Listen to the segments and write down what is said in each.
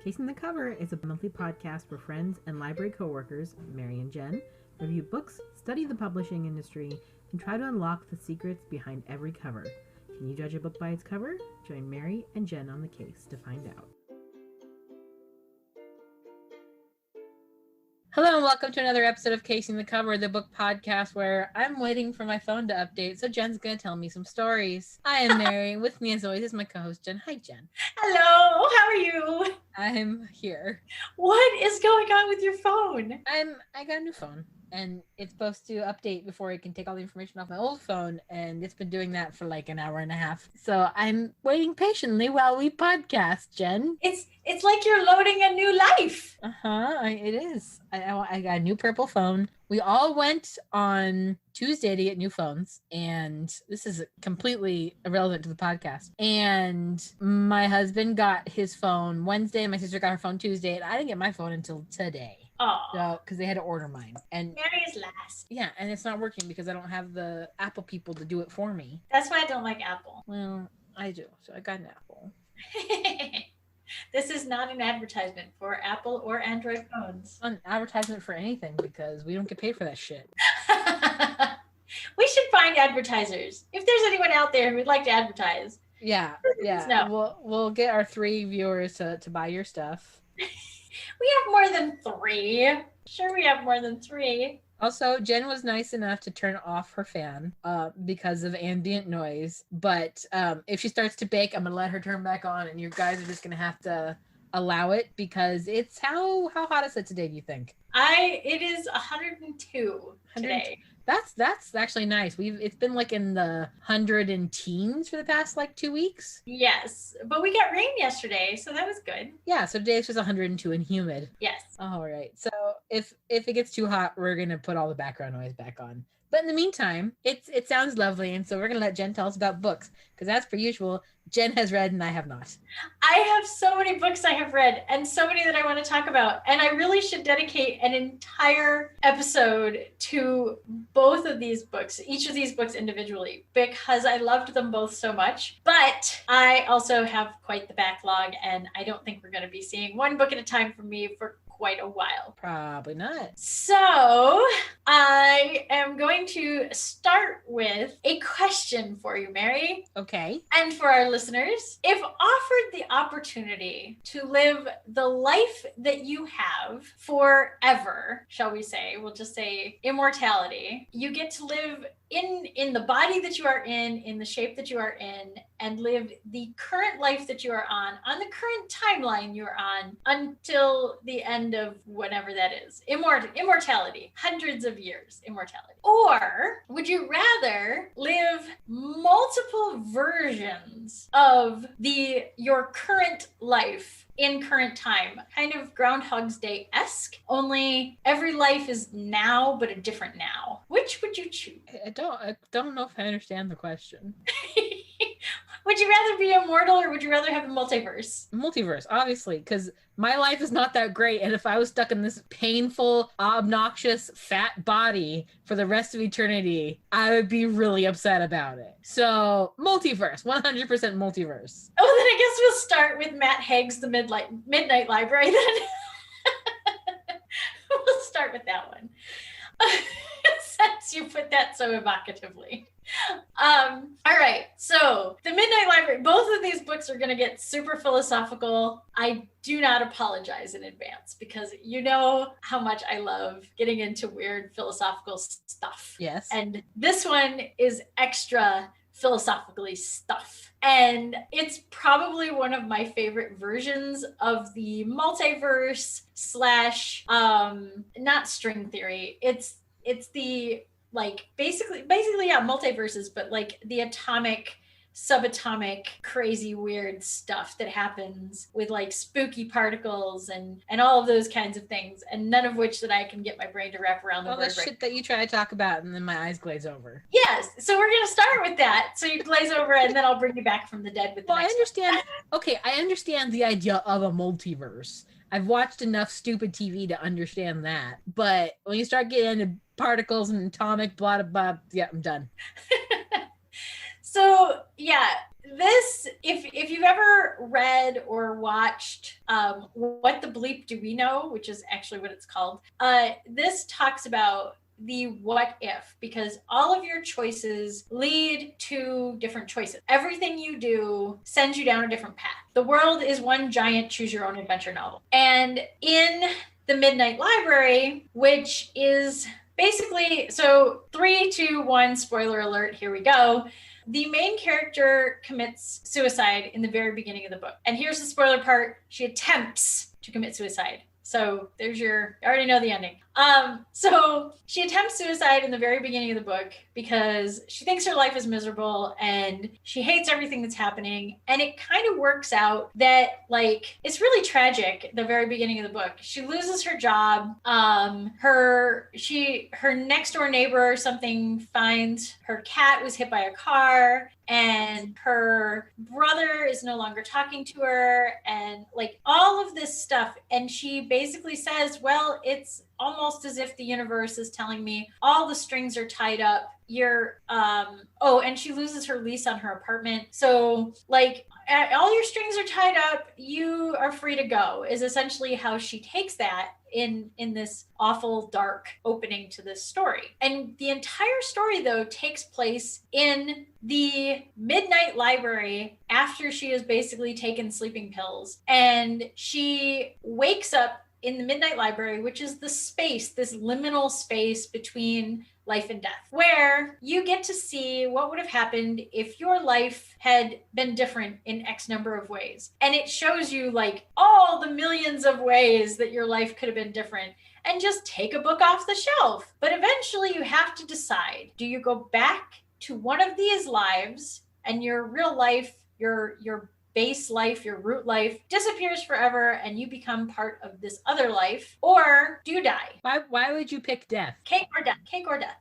Casing the Cover is a monthly podcast where friends and library coworkers, Mary and Jenn, review books, study the publishing industry, and try to unlock the secrets behind every cover. Can you judge a book by its cover? Join Mary and Jenn on the case to find out. Hello and welcome to another episode of Casing the Cover, the book podcast where I'm waiting for my phone to update, so Jen's going to tell me some stories. I am Mary. With me as always is my co-host Jenn. Hi, Jenn. Hello, how are you? I'm here. What is going on with your phone? I got a new phone, and it's supposed to update before it can take all the information off my old phone, and it's been doing that for like an hour and a half. So I'm waiting patiently while we podcast, Jenn. It's like you're loading a new life. It is. I got a new purple phone. We all went on Tuesday to get new phones, and this is completely irrelevant to the podcast. And my husband got his phone Wednesday, my sister got her phone Tuesday, and I didn't get my phone until today. Oh, so because they had to order mine, and Mary is last. Yeah, and it's not working because I don't have the Apple people to do it for me. That's why I don't like Apple. Well, I do, so I got an Apple. This is not an advertisement for Apple or Android phones. An advertisement for anything because we don't get paid for that shit. We should find advertisers. If there's anyone out there who would like to advertise. Yeah. No. We'll get our 3 viewers to buy your stuff. We have more than 3. Sure, we have more than 3. Also, Jenn was nice enough to turn off her fan because of ambient noise. But if she starts to bake, I'm going to let her turn back on, and you guys are just going to have to allow it because it's how hot is it today, do you think? It is 102 today. That's actually nice. It's been like in the 100 and teens for the past like 2 weeks. Yes, but we got rain yesterday, so that was good. Yeah, so today it's just 102 and humid. Yes. All right. So if it gets too hot, we're gonna put all the background noise back on. But in the meantime, it sounds lovely, and so we're gonna let Jenn tell us about books because as per usual, Jenn has read and I have not. I have so many books I have read and so many that I want to talk about, and I really should dedicate an entire episode to both of these books, each of these books individually, because I loved them both so much. But I also have quite the backlog, and I don't think we're going to be seeing one book at a time from me for quite a while. Probably not. So I am going to start with a question for you, Mary. Okay. And for our listeners, if offered the opportunity to live the life that you have forever, shall we say, we'll just say immortality, you get to live in the body that you are in the shape that you are in, and live the current life that you are on the current timeline you're on until the end of whatever that is. Immortality, hundreds of years, immortality. Or would you rather live multiple versions of your current life in current time, kind of Groundhog's Day-esque, only every life is now, but a different now? Which would you choose? I don't know if I understand the question. Would you rather be immortal or would you rather have a multiverse? Multiverse, obviously, because my life is not that great, and if I was stuck in this painful, obnoxious, fat body for the rest of eternity, I would be really upset about it. So, multiverse, 100% multiverse. Oh, then I guess we'll start with Matt Haig's The Midnight Library then. We'll start with that one. Since you put that so evocatively. All right, so The Midnight Library, both of these books are going to get super philosophical. I do not apologize in advance because you know how much I love getting into weird philosophical stuff. Yes. And this one is extra philosophically stuff. And it's probably one of my favorite versions of the multiverse / not string theory. It's the like basically yeah, multiverses, but like the atomic, subatomic, crazy weird stuff that happens with like spooky particles and all of those kinds of things, and none of which that I can get my brain to wrap around the word. All the shit that you try to talk about and then my eyes glaze over. Yes, so we're gonna start with that. So you glaze over and then I'll bring you back from the dead with the next I understand. Okay, I understand the idea of a multiverse. I've watched enough stupid TV to understand that. But when you start getting into particles and atomic blah, blah, blah, yeah, I'm done. So, yeah, this, if you've ever read or watched What the Bleep Do We Know, which is actually what it's called, this talks about the what if, because all of your choices lead to different choices. Everything you do sends you down a different path. The world is one giant choose your own adventure novel. And in the Midnight Library, which is basically, so 3, 2, 1, spoiler alert, here we go. The main character commits suicide in the very beginning of the book. And here's the spoiler part. She attempts to commit suicide. So there's your, I already know the ending. So she attempts suicide in the very beginning of the book because she thinks her life is miserable and she hates everything that's happening. And it kind of works out that, like, it's really tragic, the very beginning of the book. She loses her job. Her next door neighbor or something finds her cat was hit by a car, and her brother is no longer talking to her, and like all of this stuff. And she basically says, well, it's almost as if the universe is telling me all the strings are tied up. You're and she loses her lease on her apartment. So like all your strings are tied up, you are free to go, is essentially how she takes that in this awful dark opening to this story. And the entire story though takes place in the Midnight Library after she has basically taken sleeping pills, and she wakes up in the Midnight Library, which is the space, this liminal space between life and death, where you get to see what would have happened if your life had been different in X number of ways. And it shows you like all the millions of ways that your life could have been different, and just take a book off the shelf. But eventually you have to decide, do you go back to one of these lives and your real life, your base life, your root life disappears forever and you become part of this other life, or do you die? Why would you pick death? Cake or death.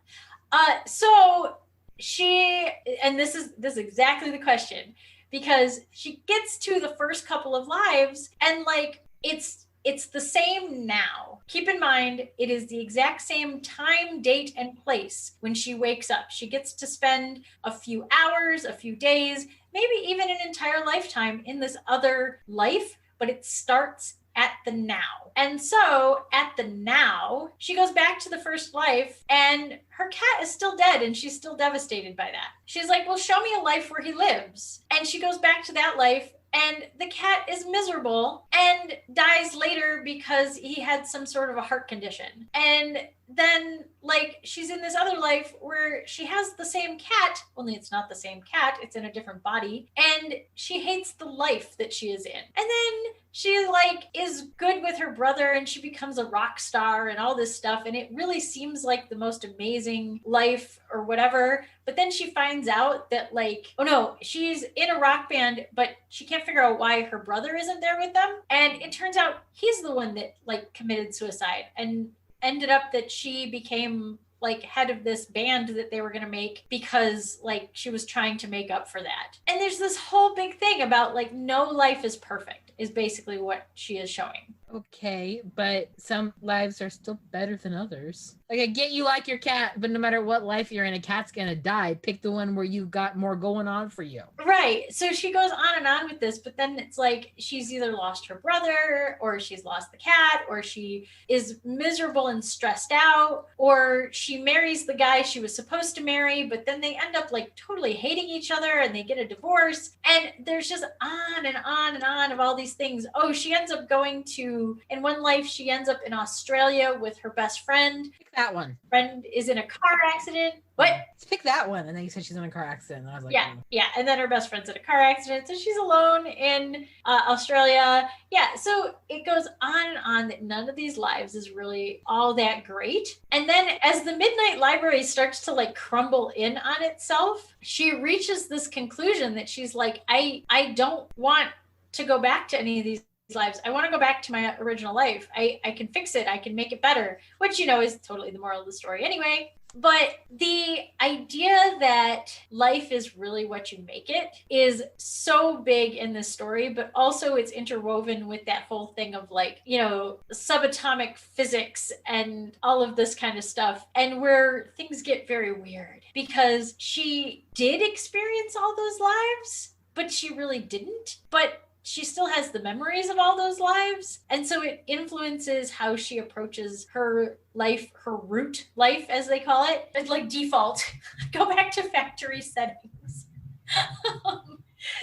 So she, and this is exactly the question, because she gets to the first couple of lives and like it's the same now. Keep in mind, it is the exact same time, date, and place when she wakes up. She gets to spend a few hours, a few days, maybe even an entire lifetime in this other life, but it starts at the now. And so at the now, she goes back to the first life and her cat is still dead and she's still devastated by that. She's like, well, show me a life where he lives. And she goes back to that life and the cat is miserable and dies later because he had some sort of a heart condition. And then like she's in this other life where she has the same cat, only it's not the same cat, it's in a different body, and she hates the life that she is in. And then she like is good with her brother and she becomes a rock star and all this stuff, and it really seems like the most amazing life or whatever. But then she finds out that like, oh no, she's in a rock band, but she can't figure out why her brother isn't there with them. And it turns out he's the one that like committed suicide, and ended up that she became like head of this band that they were going to make because like she was trying to make up for that. And there's this whole big thing about like no life is perfect is basically what she is showing. Okay, but some lives are still better than others. Like, I get you like your cat, but no matter what life you're in, a cat's gonna die. Pick the one where you got more going on for you. Right. So she goes on and on with this, but then it's like she's either lost her brother, or she's lost the cat, or she is miserable and stressed out, or she marries the guy she was supposed to marry, but then they end up like totally hating each other and they get a divorce. And there's just on and on and on of all these things. Oh, she ends up going to, in one life, she ends up in Australia with her best friend. Pick that one. Friend is in a car accident. What? Let's pick that one. And then you said she's in a car accident. And I was like, yeah. And then her best friend's in a car accident. So she's alone in Australia. Yeah. So it goes on and on that none of these lives is really all that great. And then as the Midnight Library starts to like crumble in on itself, she reaches this conclusion that she's like, I don't want to go back to any of these lives. I want to go back to my original life. I can fix it. I can make it better, which, you know, is totally the moral of the story anyway. But the idea that life is really what you make it is so big in this story, but also it's interwoven with that whole thing of like, you know, subatomic physics and all of this kind of stuff, and where things get very weird because she did experience all those lives, but she really didn't. But she still has the memories of all those lives. And so it influences how she approaches her life, her root life, as they call it. It's like default. Go back to factory settings.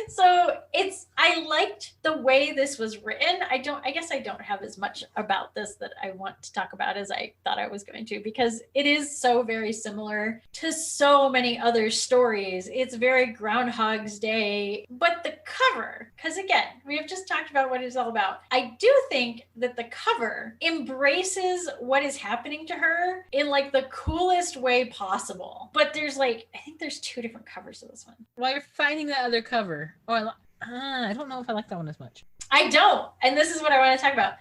So I liked the way this was written. I guess I don't have as much about this that I want to talk about as I thought I was going to, because it is so very similar to so many other stories. It's very Groundhog's Day, but the cover, because again, we have just talked about what it's all about. I do think that the cover embraces what is happening to her in like the coolest way possible. But I think there's 2 different covers of this one. While you're finding that other cover, I don't know if I like that one as much. I don't. And this is what I want to talk about.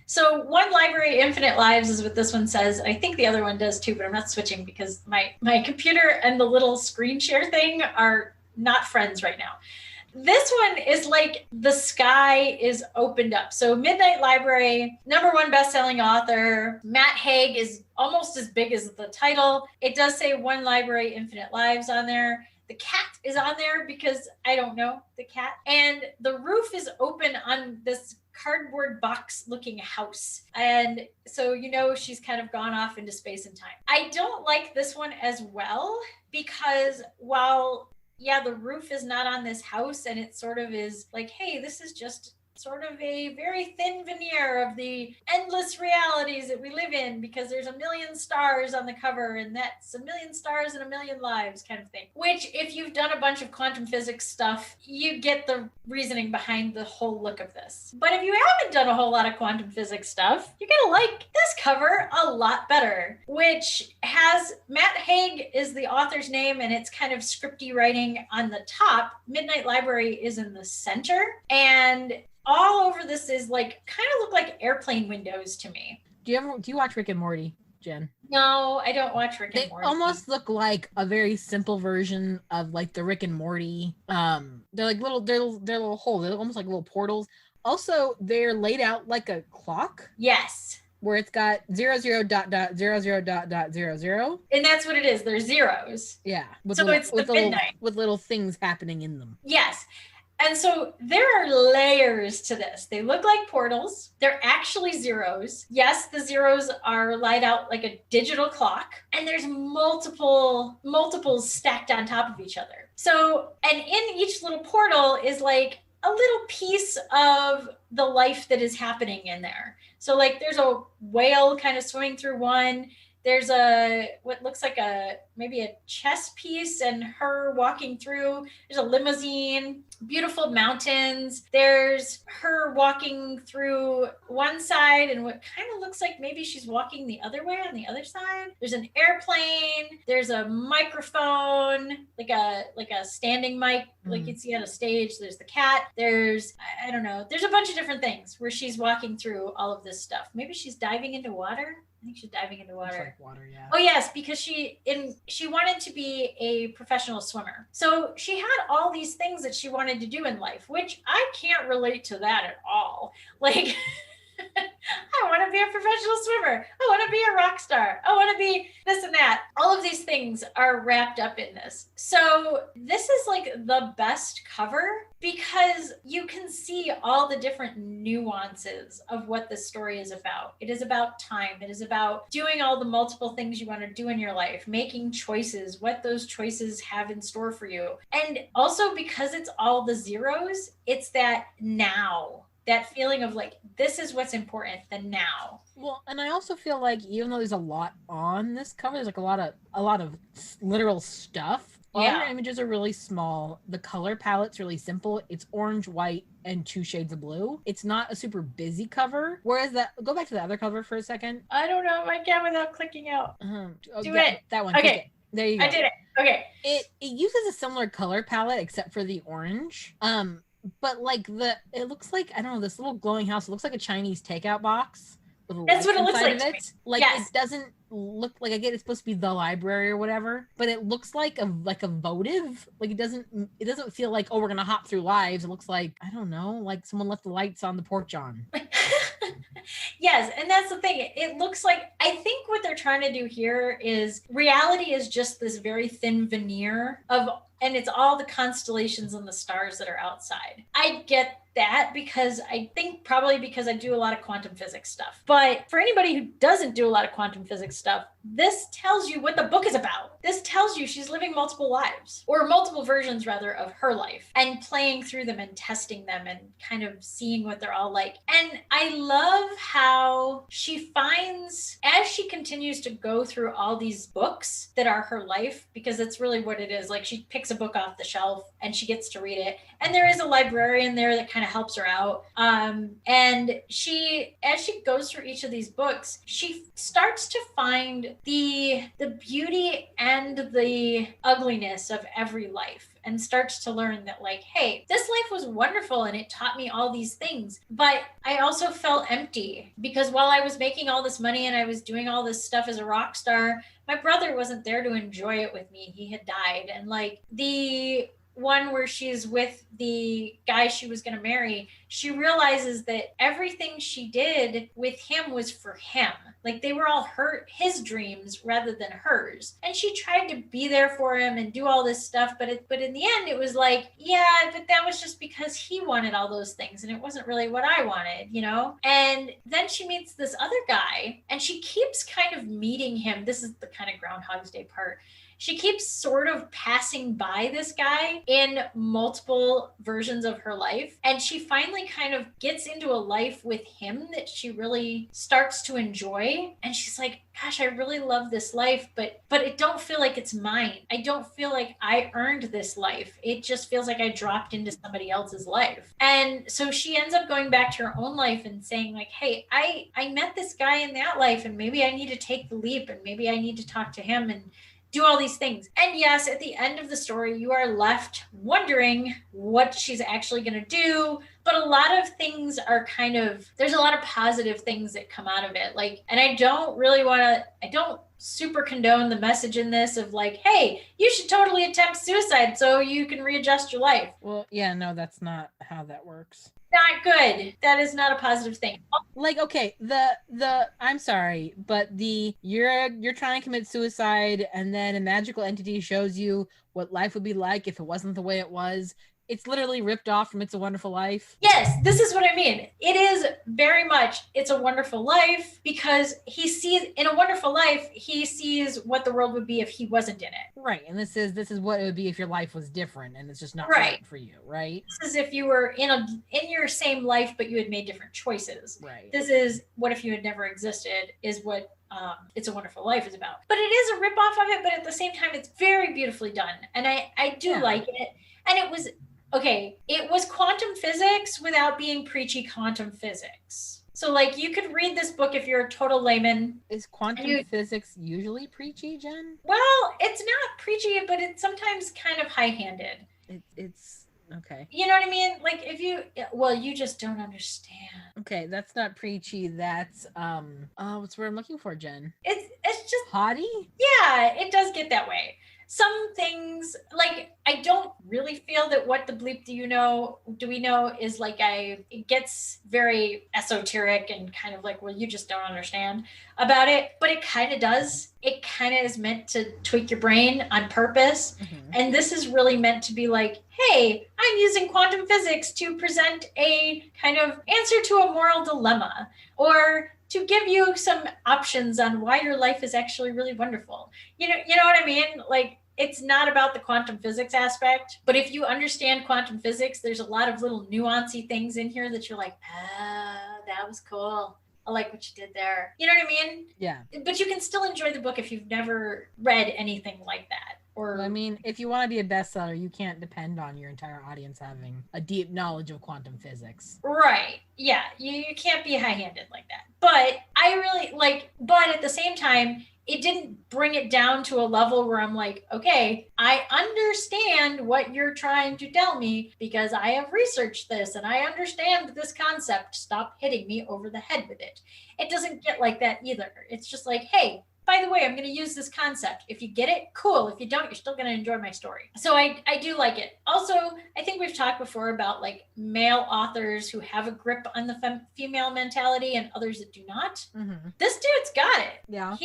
So One Library, Infinite Lives is what this one says. I think the other one does too, but I'm not switching because my computer and the little screen share thing are not friends right now. This one is like the sky is opened up. So Midnight Library, #1 best-selling author. Matt Haig is almost as big as the title. It does say One Library, Infinite Lives on there. The cat is on there because I don't know the cat. And the roof is open on this cardboard box looking house. And so, she's kind of gone off into space and time. I don't like this one as well because while, the roof is not on this house and it sort of is like, hey, this is just sort of a very thin veneer of the endless realities that we live in because there's 1,000,000 stars on the cover and that's 1,000,000 stars and 1,000,000 lives kind of thing. Which, if you've done a bunch of quantum physics stuff, you get the reasoning behind the whole look of this. But if you haven't done a whole lot of quantum physics stuff, you're gonna like this cover a lot better, which has Matt Haig is the author's name and it's kind of scripty writing on the top. Midnight Library is in the center, and all over this is like kind of look like airplane windows to me. Do you watch Rick and Morty, Jen? No, I don't watch Rick and Morty. They almost look like a very simple version of like the Rick and Morty. They're like they're little holes. They're almost like little portals. Also, they're laid out like a clock. Yes. Where it's got 00.00.00. And that's what it is. They're zeros. Yeah. So it's the midnight. With little things happening in them. Yes. And so there are layers to this. They look like portals. They're actually zeros. Yes, the zeros are laid out like a digital clock. And there's multiples stacked on top of each other. So, and in each little portal is like a little piece of the life that is happening in there. So like there's a whale kind of swimming through one. There's what looks like maybe a chess piece and her walking through. There's a limousine, beautiful mountains. There's her walking through one side and what kind of looks like maybe she's walking the other way on the other side. There's an airplane. There's a microphone, like a standing mic, like you'd see on a stage. There's the cat. There's, I don't know. There's a bunch of different things where she's walking through all of this stuff. Maybe she's diving into water. I think she's diving into water. Like water, yeah. Oh yes, because she wanted to be a professional swimmer. So she had all these things that she wanted to do in life, which I can't relate to that at all. Like, I want to be a professional swimmer. I want to be a rock star. I want to be this and that. All of these things are wrapped up in this. So this is like the best cover because you can see all the different nuances of what this story is about. It is about time. It is about doing all the multiple things you want to do in your life, making choices, what those choices have in store for you. And also because it's all the zeros, it's that now. That feeling of like, this is what's important, the now. Well, and I also feel like even though there's a lot on this cover, there's like a lot of literal stuff. All the images are really small. The color palette's really simple. It's orange, white, and 2 shades of blue. It's not a super busy cover. Whereas go back to the other cover for a second. I don't know if I can without clicking out. Do it. That one. Okay. There you go. I did it. Okay. It uses a similar color palette except for the orange. But like it looks like, I don't know, this little glowing house, it looks like a Chinese takeout box. That's what it looks like. Like yes. It doesn't look like, I get it's supposed to be the library or whatever, but it looks like a votive. Like it doesn't feel like, oh, we're gonna hop through lives. It looks like, I don't know, like someone left the lights on the porch on. Yes, and that's the thing. It looks like, I think what they're trying to do here is reality is just this very thin veneer of and it's all the constellations and the stars that are outside. I get that because I think probably because I do a lot of quantum physics stuff. But for anybody who doesn't do a lot of quantum physics stuff, this tells you what the book is about. This tells you she's living multiple lives, or multiple versions rather of her life, and playing through them and testing them and kind of seeing what they're all like. And I love how she finds, as she continues to go through all these books that are her life, because that's really what it is. Like, she picks a book off the shelf and she gets to read it. And there is a librarian there that kind of helps her out. And she, as she goes through each of these books, she starts to find the beauty and the ugliness of every life, and starts to learn that, like, hey, this life was wonderful and it taught me all these things, but I also felt empty because while I was making all this money and I was doing all this stuff as a rock star, my brother wasn't there to enjoy it with me. He had died. And like the one where she's with the guy she was going to marry, she realizes that everything she did with him was for him. Like, they were all his dreams rather than hers. And she tried to be there for him and do all this stuff, but in the end it was like, yeah, but that was just because he wanted all those things and it wasn't really what I wanted, you know? And then she meets this other guy and she keeps kind of meeting him. This is the kind of Groundhog's Day part. She keeps sort of passing by this guy in multiple versions of her life. And she finally kind of gets into a life with him that she really starts to enjoy. And she's like, gosh, I really love this life, but it don't feel like it's mine. I don't feel like I earned this life. It just feels like I dropped into somebody else's life. And so she ends up going back to her own life and saying, like, hey, I met this guy in that life, and maybe I need to take the leap, and maybe I need to talk to him and do all these things. And yes, at the end of the story, you are left wondering what she's actually going to do. But a lot of things are kind of, there's a lot of positive things that come out of it. Like, and I don't super condone the message in this of like, hey, you should totally attempt suicide so you can readjust your life. Well, yeah, no, that's not how that works. Not good. That is not a positive thing. Like, okay, the I'm sorry, but you're trying to commit suicide and then a magical entity shows you what life would be like if it wasn't the way it was. It's literally ripped off from It's a Wonderful Life. Yes, this is what I mean. It is very much It's a Wonderful Life, because he sees, in A Wonderful Life, he sees what the world would be if he wasn't in it. Right, and this is what it would be if your life was different, and it's just not right for you, right? This is if you were in your same life, but you had made different choices. Right. This is what if you had never existed, is what It's a Wonderful Life is about. But it is a ripoff of it, but at the same time, it's very beautifully done, and I do like it. And it was. Okay, it was quantum physics without being preachy quantum physics. So, like, you could read this book if you're a total layman. Is quantum physics usually preachy, Jen? Well, it's not preachy, but it's sometimes kind of high-handed. It's okay. You know what I mean? Like, you just don't understand. Okay, that's not preachy. That's what's what I'm looking for, Jen? It's just haughty? Yeah, it does get that way. Some things, like, I don't really feel that What the Bleep Do We Know is like it gets very esoteric and kind of like, well, you just don't understand about it, but it kind of does. It kind of is meant to tweak your brain on purpose. Mm-hmm. And this is really meant to be like, hey, I'm using quantum physics to present a kind of answer to a moral dilemma, or to give you some options on why your life is actually really wonderful. You know what I mean? Like, it's not about the quantum physics aspect, but if you understand quantum physics, there's a lot of little nuancy things in here that you're like, that was cool. I like what you did there. You know what I mean? Yeah. But you can still enjoy the book if you've never read anything like that. Or, I mean, if you want to be a bestseller, you can't depend on your entire audience having a deep knowledge of quantum physics. Right. Yeah. You can't be high-handed like that. But I really but at the same time, it didn't bring it down to a level where I'm like, okay, I understand what you're trying to tell me because I have researched this and I understand this concept. Stop hitting me over the head with it. It doesn't get like that either. It's just like, hey, by the way, I'm going to use this concept. If you get it, cool. If you don't, you're still going to enjoy my story. So I do like it. Also, I think we've talked before about like male authors who have a grip on the female mentality and others that do not. Mm-hmm. This dude's got it. Yeah.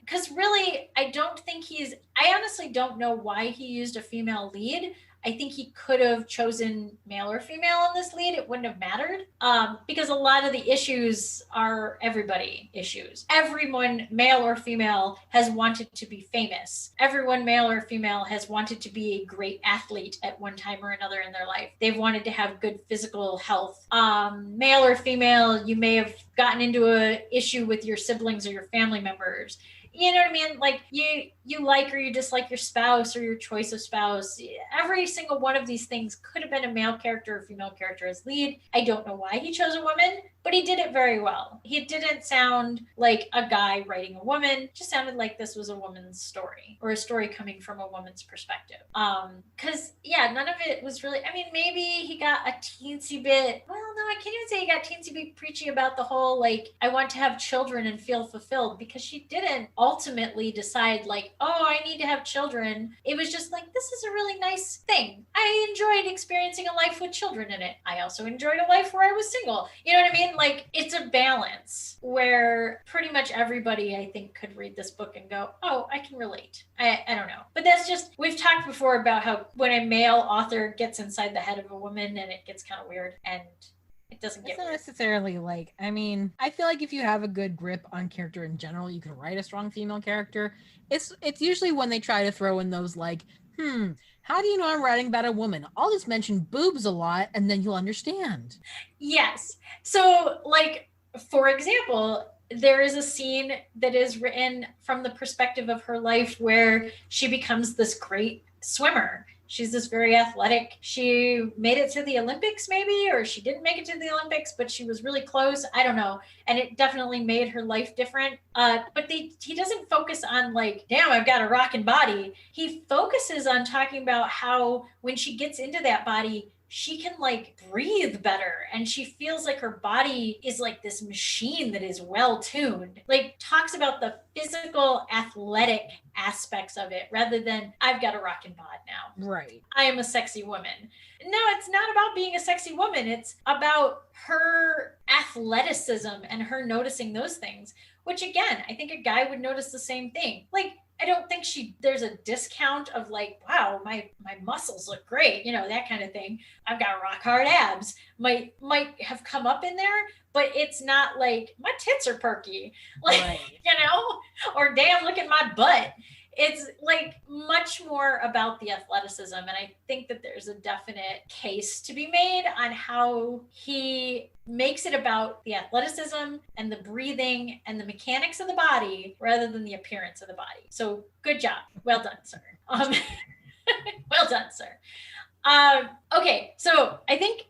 Because really, I honestly don't know why he used a female lead. I think he could have chosen male or female on this lead. It wouldn't have mattered because a lot of the issues are everybody issues. Everyone, male or female, has wanted to be famous. Everyone, male or female, has wanted to be a great athlete at one time or another in their life. They've wanted to have good physical health. Male or female, you may have gotten into an issue with your siblings or your family members. You know what I mean? Like you like or you dislike your spouse or your choice of spouse. Every single one of these things could have been a male character or female character as lead. I don't know why he chose a woman, but he did it very well. He didn't sound like a guy writing a woman. It just sounded like this was a woman's story or a story coming from a woman's perspective. Because none of it was really, maybe he got a teensy bit, well, no, I can't even say he got teensy bit preachy about the whole, like, I want to have children and feel fulfilled, because she didn't ultimately decide like, oh, I need to have children. It was just like, this is a really nice thing. I enjoyed experiencing a life with children in it. I also enjoyed a life where I was single. You know what I mean? Like, it's a balance where pretty much everybody, I think, could read this book and go, oh, I can relate. I don't know. But that's just, we've talked before about how when a male author gets inside the head of a woman and it gets kind of weird and it doesn't get not necessarily like, I feel like if you have a good grip on character in general, you can write a strong female character. It's usually when they try to throw in those like, how do you know I'm writing about a woman? I'll just mention boobs a lot and then you'll understand. Yes. So like, for example, there is a scene that is written from the perspective of her life where she becomes this great swimmer. She's this very athletic. She made it to the Olympics maybe, or she didn't make it to the Olympics, but she was really close. I don't know. And it definitely made her life different. But he doesn't focus on like, damn, I've got a rockin' body. He focuses on talking about how when she gets into that body, she can like breathe better and she feels like her body is like this machine that is well tuned. Like, talks about the physical athletic aspects of it rather than I've got a rockin' bod now. Right. I am a sexy woman. No, it's not about being a sexy woman. It's about her athleticism and her noticing those things, which again, I think a guy would notice the same thing. Like, I don't think there's a discount of like, wow, my muscles look great, you know, that kind of thing. I've got rock hard abs. Might have come up in there, but it's not like my tits are perky, like, right. You know, or damn, look at my butt. It's like much more about the athleticism. And I think that there's a definite case to be made on how he makes it about the athleticism and the breathing and the mechanics of the body rather than the appearance of the body. So good job. Well done, sir. Well done, sir. Okay. So I think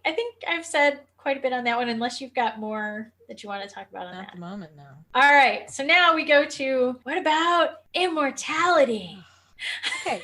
I've said quite a bit on that one, unless you've got more that you want to talk about on that. At the moment, no. All right. So now we go to, what about immortality? Okay.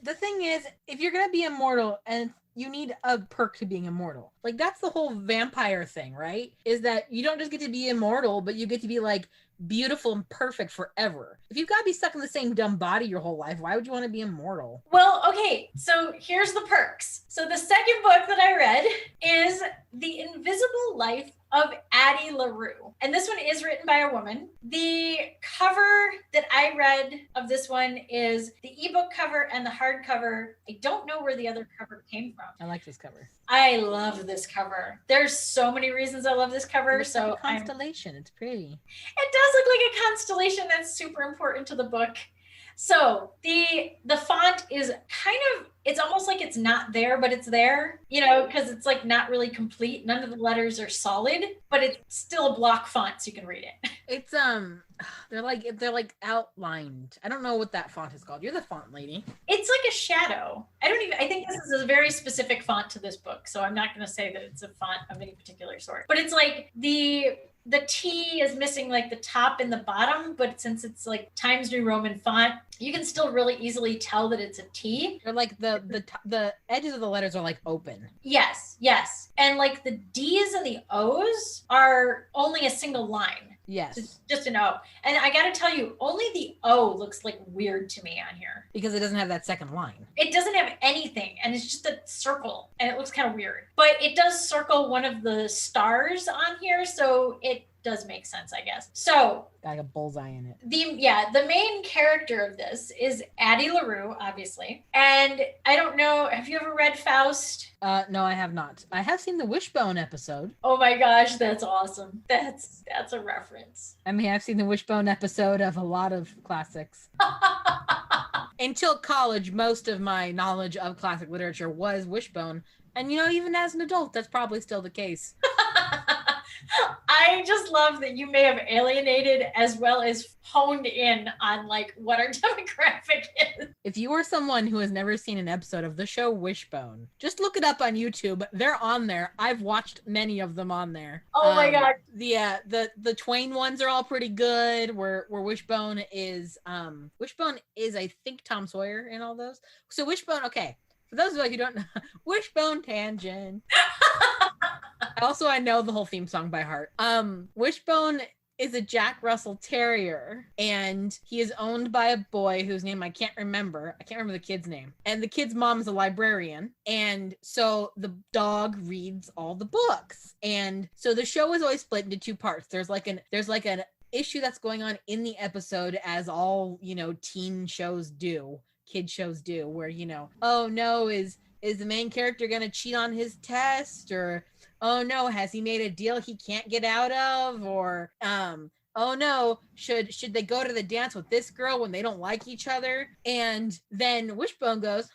The thing is, if you're going to be immortal and you need a perk to being immortal, like that's the whole vampire thing, right? Is that you don't just get to be immortal, but you get to be like beautiful and perfect forever. If you've got to be stuck in the same dumb body your whole life, why would you want to be immortal? Well, okay, so here's the perks. So the second book that I read is The Invisible Life of Addie Larue. And this one is written by a woman. The cover that I read of this one is the ebook cover and the hardcover. I don't know where the other cover came from. I like this cover. I love this cover. There's so many reasons I love this cover. It's like a constellation. It's pretty. It does look like a constellation. That's super important to the book. So the font is kind of, it's almost like it's not there, but it's there, you know, because it's like not really complete. None of the letters are solid, but it's still a block font so you can read it. It's they're like outlined. I don't know what that font is called. You're the font lady. It's like a shadow. I think this is a very specific font to this book, so I'm not going to say that it's a font of any particular sort. But it's like the the T is missing like the top and the bottom, but since it's like Times New Roman font, you can still really easily tell that it's a T. Or like the edges of the letters are like open. Yes, yes. And like the D's and the O's are only a single line. Yes. Just an O. And I got to tell you, only the O looks like weird to me on here. Because it doesn't have that second line. It doesn't have anything. And it's just a circle. And it looks kind of weird. But it does circle one of the stars on here. So it does make sense, I guess. So got like a bullseye in it. The main character of this is Addie Larue, obviously. And I don't know, have you ever read Faust? No, I have not. I have seen the Wishbone episode. Oh my gosh, that's awesome. That's a reference. I mean, I've seen the Wishbone episode of a lot of classics. Until college, most of my knowledge of classic literature was Wishbone. And, even as an adult, that's probably still the case. I just love that you may have alienated as well as honed in on like what our demographic is. If you are someone who has never seen an episode of the show Wishbone, just look it up on YouTube. They're on there. I've watched many of them on there. Oh my god. The Twain ones are all pretty good. Where Wishbone is I think Tom Sawyer in all those. So Wishbone, okay. For those of you who don't know, Wishbone tangent. I know the whole theme song by heart. Wishbone is a Jack Russell Terrier, and he is owned by a boy whose name I can't remember. I can't remember the kid's name. And the kid's mom is a librarian, and so the dog reads all the books. And so the show is always split into two parts. There's like an issue that's going on in the episode, as all teen shows do, kid shows do, where oh no, is the main character gonna cheat on his test, or oh no, has he made a deal he can't get out of, or oh no, should they go to the dance with this girl when they don't like each other? And then Wishbone goes,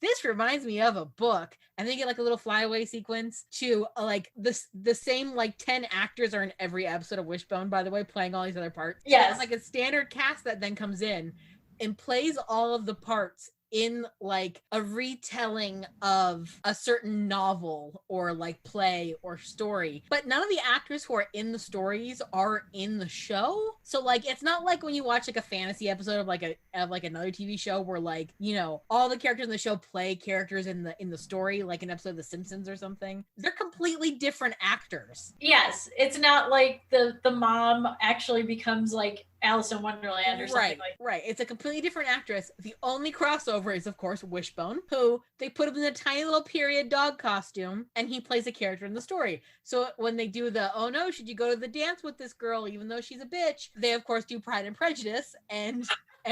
this reminds me of a book. And they get like a little flyaway sequence to like the same like 10 actors are in every episode of Wishbone, by the way, playing all these other parts. Yes. It's like a standard cast that then comes in and plays all of the parts in like a retelling of a certain novel or like play or story, but none of the actors who are in the stories are in the show. So like it's not like when you watch like a fantasy episode of like another TV show where like all the characters in the show play characters in the story, like an episode of The Simpsons or something. They're completely different actors. Yes, it's not like the mom actually becomes like Alice in Wonderland or something Right. It's a completely different actress. The only crossover is, of course, Wishbone, who they put him in a tiny little period dog costume, and he plays a character in the story. So when they do the, oh no, should you go to the dance with this girl even though she's a bitch, they, of course, do Pride and Prejudice, and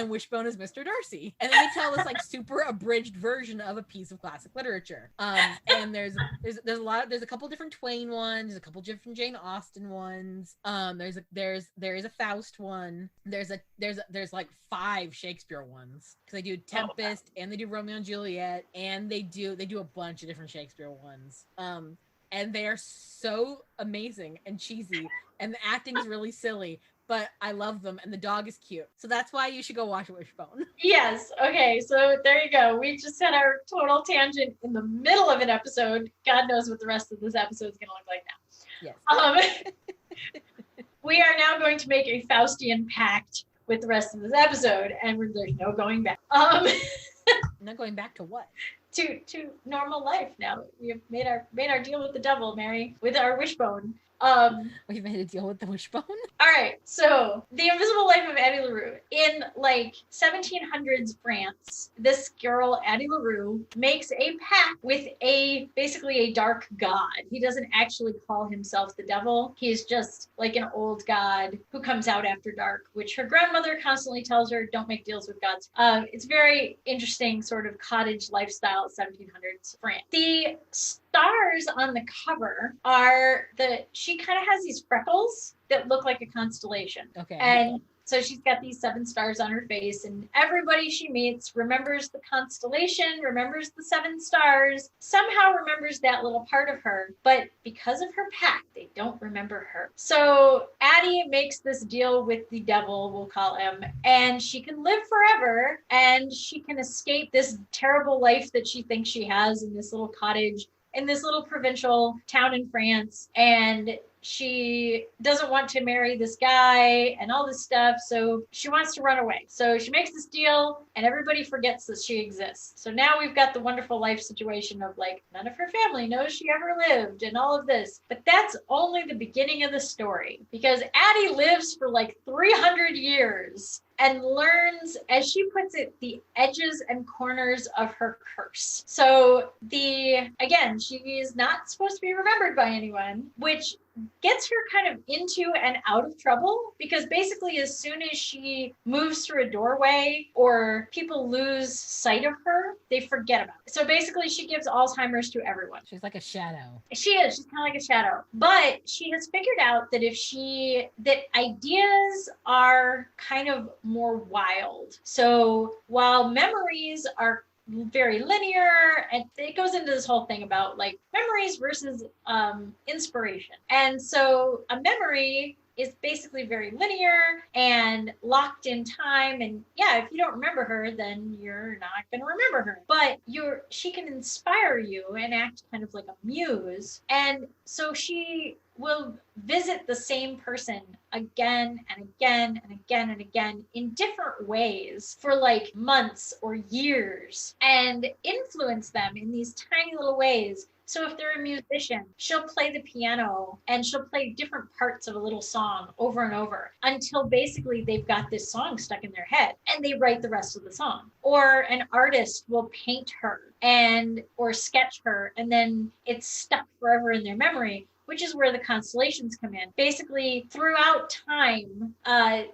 Wishbone is Mr. Darcy. And then they tell this like super abridged version of a piece of classic literature. And there's a couple different Twain ones, there's a couple different Jane Austen ones. There is a Faust one. There's like 5 Shakespeare ones, because they do Tempest and they do Romeo and Juliet, and they do a bunch of different Shakespeare ones. And they are so amazing and cheesy, and the acting's really silly, but I love them, and the dog is cute. So that's why you should go watch Wishbone. Yes. Okay. So there you go. We just had our total tangent in the middle of an episode. God knows what the rest of this episode is going to look like now. Yes. We are now going to make a Faustian pact with the rest of this episode, and there's no going back. Not going back to what? To normal life now. We have made our deal with the devil, Mary, with our Wishbone. We've made a deal with the Wishbone. All right, so The Invisible Life of Addie Larue. In like 1700s France, this girl, Addie Larue, makes a pact with basically a dark god. He doesn't actually call himself the devil. He's just like an old god who comes out after dark, which her grandmother constantly tells her, don't make deals with gods. It's very interesting sort of cottage lifestyle, 1700s France. The stars on the cover are she kind of has these freckles that look like a constellation. Okay. And so she's got these 7 stars on her face, and everybody she meets remembers the constellation, remembers the 7 stars, somehow remembers that little part of her, but because of her pact, they don't remember her. So Addie makes this deal with the devil, we'll call him, and she can live forever, and she can escape this terrible life that she thinks she has in this little cottage in this little provincial town in France. And she doesn't want to marry this guy and all this stuff. So she wants to run away. So she makes this deal and everybody forgets that she exists. So now we've got the wonderful life situation of like, none of her family knows she ever lived and all of this. But that's only the beginning of the story, because Addie lives for like 300 years and learns, as she puts it, the edges and corners of her curse. So again, she is not supposed to be remembered by anyone, which gets her kind of into and out of trouble, because basically as soon as she moves through a doorway or people lose sight of her, they forget about it. So basically she gives Alzheimer's to everyone. She's like a shadow. She is. She's kind of like a shadow. But she has figured out that that ideas are kind of more wild. So while memories are very linear, and it goes into this whole thing about like memories versus inspiration. And so a memory is basically very linear and locked in time. And yeah, if you don't remember her, then you're not going to remember her. But she can inspire you and act kind of like a muse. And so she will visit the same person again and again and again and again in different ways for like months or years and influence them in these tiny little ways. So if they're a musician, she'll play the piano and she'll play different parts of a little song over and over until basically they've got this song stuck in their head and they write the rest of the song. Or an artist will paint her or sketch her, and then it's stuck forever in their memory, which is where the constellations come in. Basically, throughout time,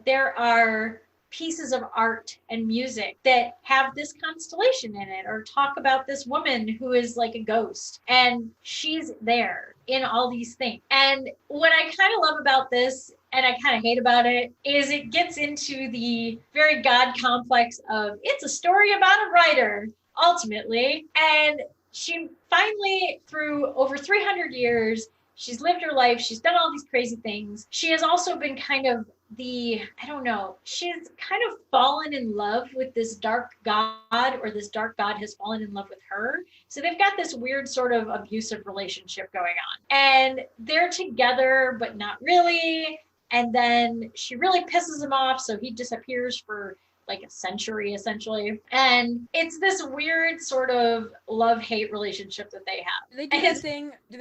there are pieces of art and music that have this constellation in it, or talk about this woman who is like a ghost, and she's there in all these things. And what I kind of love about this, and I kind of hate about it, is it gets into the very God complex of it's a story about a writer, ultimately. And she finally, through over 300 years, she's lived her life. She's done all these crazy things. She has also been kind of she's kind of fallen in love with this dark god, or this dark god has fallen in love with her. So they've got this weird sort of abusive relationship going on. And they're together, but not really. And then she really pisses him off, so he disappears for like a century, essentially. And it's this weird sort of love-hate relationship that they have. Do they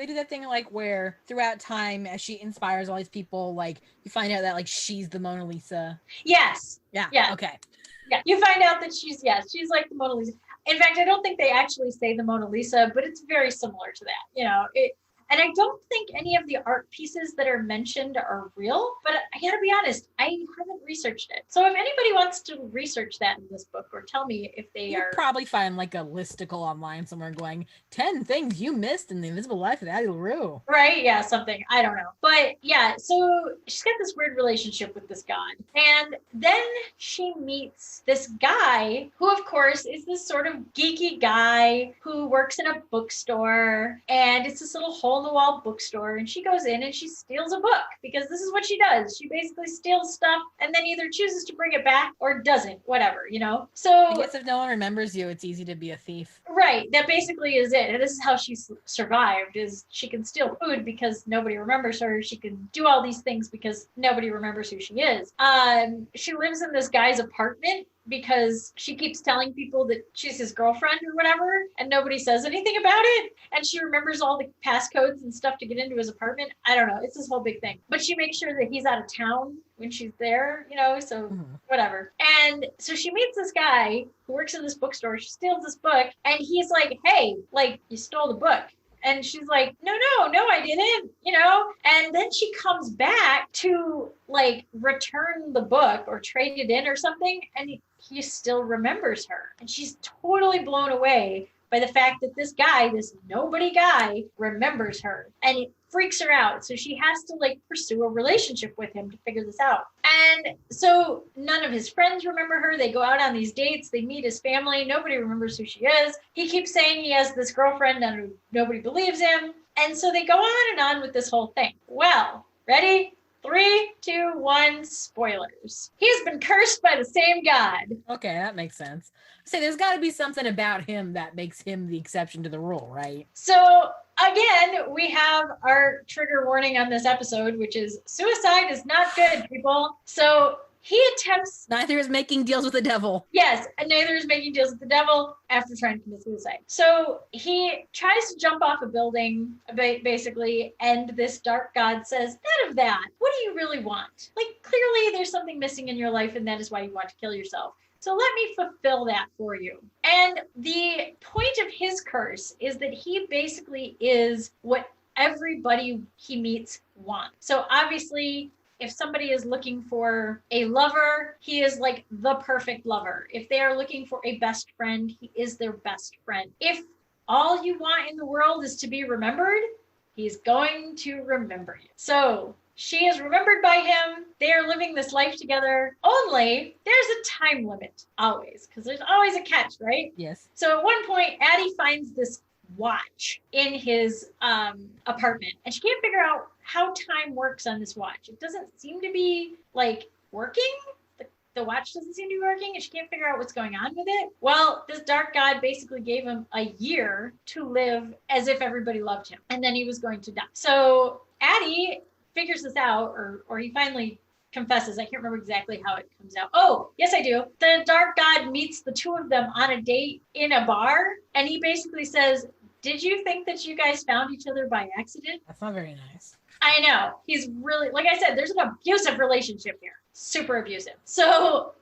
do that thing like where throughout time, as she inspires all these people, like you find out that like she's the Mona Lisa? Yes. Yeah. Okay. Yeah. You find out that she's like the Mona Lisa. In fact, I don't think they actually say the Mona Lisa, but it's very similar to that. And I don't think any of the art pieces that are mentioned are real, but I gotta be honest, I haven't researched it. So if anybody wants to research that in this book, or tell me if You'll probably find like a listicle online somewhere going 10 things you missed in the Invisible Life of Addie Larue. Right? Yeah, something. I don't know. But yeah, so she's got this weird relationship with this god. And then she meets this guy who, of course, is this sort of geeky guy who works in a bookstore. And it's this little hole-in-the-wall bookstore. And she goes in and she steals a book, because this is what she does. She basically steals stuff and then either chooses to bring it back or doesn't, whatever, So I guess if no one remembers you, it's easy to be a thief. Right. That basically is it. And this is how she survived, is she can steal food because nobody remembers her. She can do all these things because nobody remembers who she is. She lives in this guy's apartment because she keeps telling people that she's his girlfriend or whatever, and nobody says anything about it. And she remembers all the passcodes and stuff to get into his apartment. I don't know. It's this whole big thing. But she makes sure that he's out of town when she's there, so whatever. And so she meets this guy who works in this bookstore. She steals this book, and he's like, hey, like, you stole the book. And she's like, no, I didn't, And then she comes back to like return the book or trade it in or something. And he still remembers her. And she's totally blown away by the fact that this guy, this nobody guy, remembers her. And it freaks her out. So she has to like pursue a relationship with him to figure this out. And so none of his friends remember her. They go out on these dates. They meet his family. Nobody remembers who she is. He keeps saying he has this girlfriend and nobody believes him. And so they go on and on with this whole thing. Well, ready? 3, 2, 1, spoilers. He's been cursed by the same god. Okay, that makes sense. Say, there's got to be something about him that makes him the exception to the rule, right? So again, we have our trigger warning on this episode, which is suicide is not good, people. So he attempts. Neither is making deals with the devil. Yes, and neither is making deals with the devil after trying to commit suicide. So he tries to jump off a building, basically, and this dark god says, none of that. What do you really want? Like, clearly there's something missing in your life, and that is why you want to kill yourself. So let me fulfill that for you. And the point of his curse is that he basically is what everybody he meets wants. So obviously, if somebody is looking for a lover, he is like the perfect lover. If they are looking for a best friend, he is their best friend. If all you want in the world is to be remembered, he's going to remember you. So she is remembered by him. They are living this life together. Only there's a time limit, always, because there's always a catch, right? Yes. So at one point, Addie finds this watch in his apartment, and she can't figure out how time works on this watch. It doesn't seem to be like working. The watch doesn't seem to be working, and she can't figure out what's going on with it. Well, this dark god basically gave him a year to live as if everybody loved him, and then he was going to die. So Addie figures this out, or he finally confesses. I can't remember exactly how it comes out. Oh, yes, I do. The dark god meets the two of them on a date in a bar, and he basically says, did you think that you guys found each other by accident? That's not very nice. I know. He's really, like I said, there's an abusive relationship here. Super abusive. So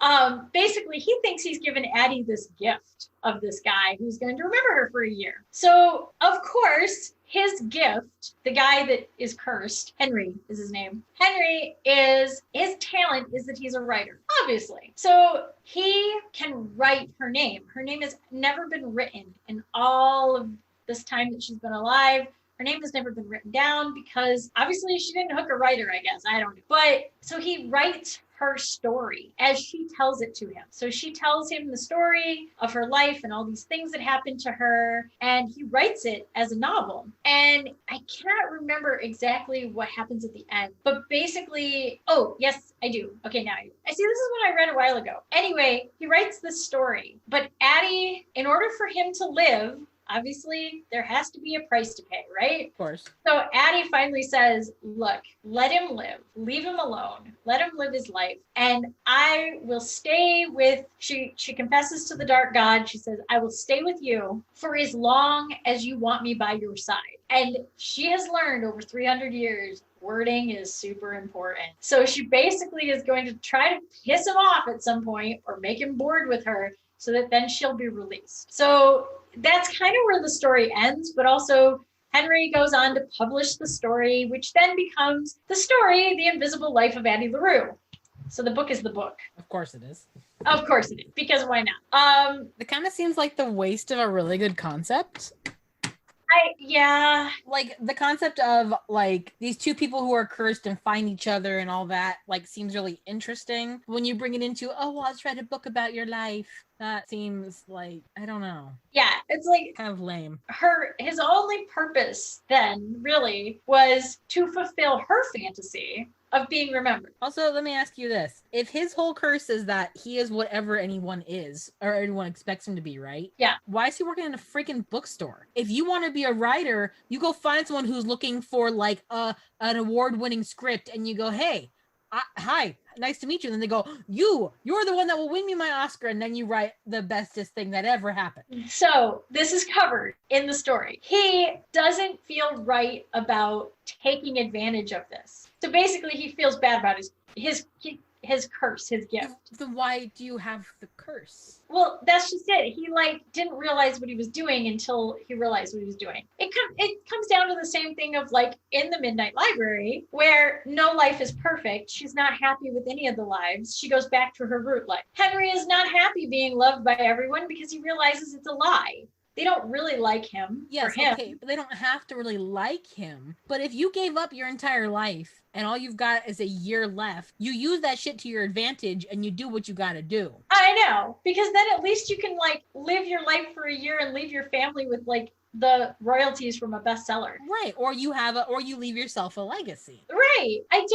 basically, he thinks he's given Addie this gift of this guy who's going to remember her for a year. So, of course, his gift, the guy that is cursed, Henry is his name. Henry is, his talent is that he's a writer, obviously. So he can write her name. Her name has never been written in all of this time that she's been alive. Her name has never been written down because obviously she didn't hook a writer, I guess. I don't know. But so he writes her story as she tells it to him. So she tells him the story of her life and all these things that happened to her, and he writes it as a novel. And I cannot remember exactly what happens at the end, but basically, oh, yes, I do. Okay, now I see, this is what I read a while ago. Anyway, he writes this story, but Addie, in order for him to live, obviously, there has to be a price to pay, right? Of course. So Addie finally says, look, let him live. Leave him alone. Let him live his life. And I will stay with, she confesses to the dark god. She says, I will stay with you for as long as you want me by your side. And she has learned over 300 years, wording is super important. So she basically is going to try to piss him off at some point or make him bored with her so that then she'll be released. So that's kind of where the story ends, but also Henry goes on to publish the story, which then becomes the story, The Invisible Life of Addie Larue. So the book is the book. Of course it is. Of course it is, because why not? It kind of seems like the waste of a really good concept. Yeah. Like the concept of like these two people who are cursed and find each other and all that like seems really interesting. When you bring it into, oh, well, let's write a book about your life. That seems like, I don't know. Yeah, it's like kind of lame. His only purpose then really was to fulfill her fantasy of being remembered. Also, let me ask you this. If his whole curse is that he is whatever anyone is, or anyone expects him to be, right? Yeah. Why is he working in a freaking bookstore? If you want to be a writer, you go find someone who's looking for like an award-winning script and you go, hey, hi, nice to meet you. And then they go, you're the one that will win me my Oscar. And then you write the bestest thing that ever happened. So this is covered in the story. He doesn't feel right about taking advantage of this. So basically he feels bad about his curse, his gift. Then why do you have the curse? Well, that's just it. He didn't realize what he was doing until he realized what he was doing. It comes down to the same thing of like in the Midnight Library, where no life is perfect. She's not happy with any of the lives. She goes back to her root life. Henry is not happy being loved by everyone because he realizes it's a lie. they don't really like him. Yes, for him. okay, but they don't have to really like him. But if you gave up your entire life and all you've got is a year left, you use that shit to your advantage and you do what you got to do. I know, because then at least you can like live your life for a year and leave your family with like the royalties from a bestseller. Right. Or you leave yourself a legacy. Right. I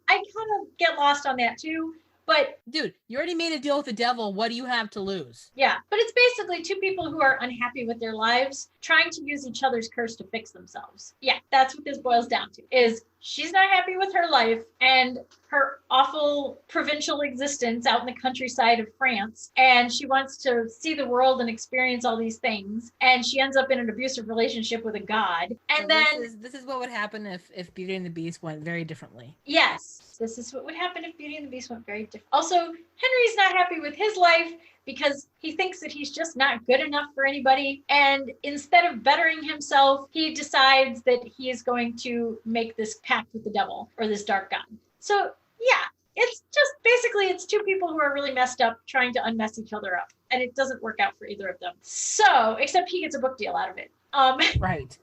kind of get lost on that too. But dude, you already made a deal with the devil. What do you have to lose? Yeah, but it's basically two people who are unhappy with their lives trying to use each other's curse to fix themselves. Yeah, that's what this boils down to. Is she's not happy with her life and her awful provincial existence out in the countryside of France, and she wants to see the world and experience all these things, and she ends up in an abusive relationship with a god. And so then this is what would happen if Beauty and the Beast went very differently. Yes. This is what would happen if Beauty and the Beast went very different. Also, Henry's not happy with his life because he thinks that he's just not good enough for anybody. And instead of bettering himself, he decides that he is going to make this pact with the devil or this dark god. So yeah, it's just basically it's two people who are really messed up trying to unmess each other up. And it doesn't work out for either of them. So, except he gets a book deal out of it. Right.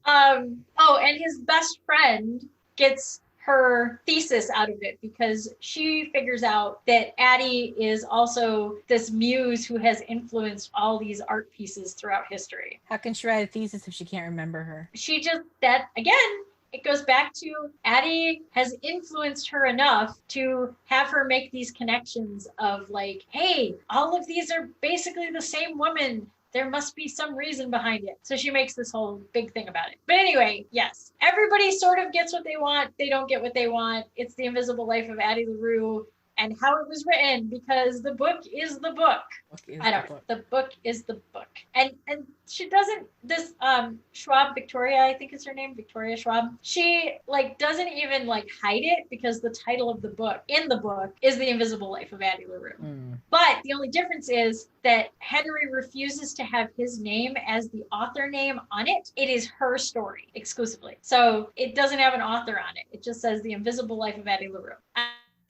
Oh, and his best friend gets her thesis out of it because she figures out that Addie is also this muse who has influenced all these art pieces throughout history. How can she write a thesis if she can't remember her? She just, that again, it goes back to Addie has influenced her enough to have her make these connections of like, hey, all of these are basically the same woman. There must be some reason behind it. So she makes this whole big thing about it. But anyway, yes, everybody sort of gets what they want. They don't get what they want. It's The Invisible Life of Addie Larue and how it was written, because the book is the book. The book is the book. And she doesn't, this Schwab, Victoria, I think is her name, Victoria Schwab, she like doesn't even like hide it because the title of the book in the book is The Invisible Life of Addie Larue. But the only difference is that Henry refuses to have his name as the author name on it. It is her story exclusively. So it doesn't have an author on it. It just says The Invisible Life of Addie Larue.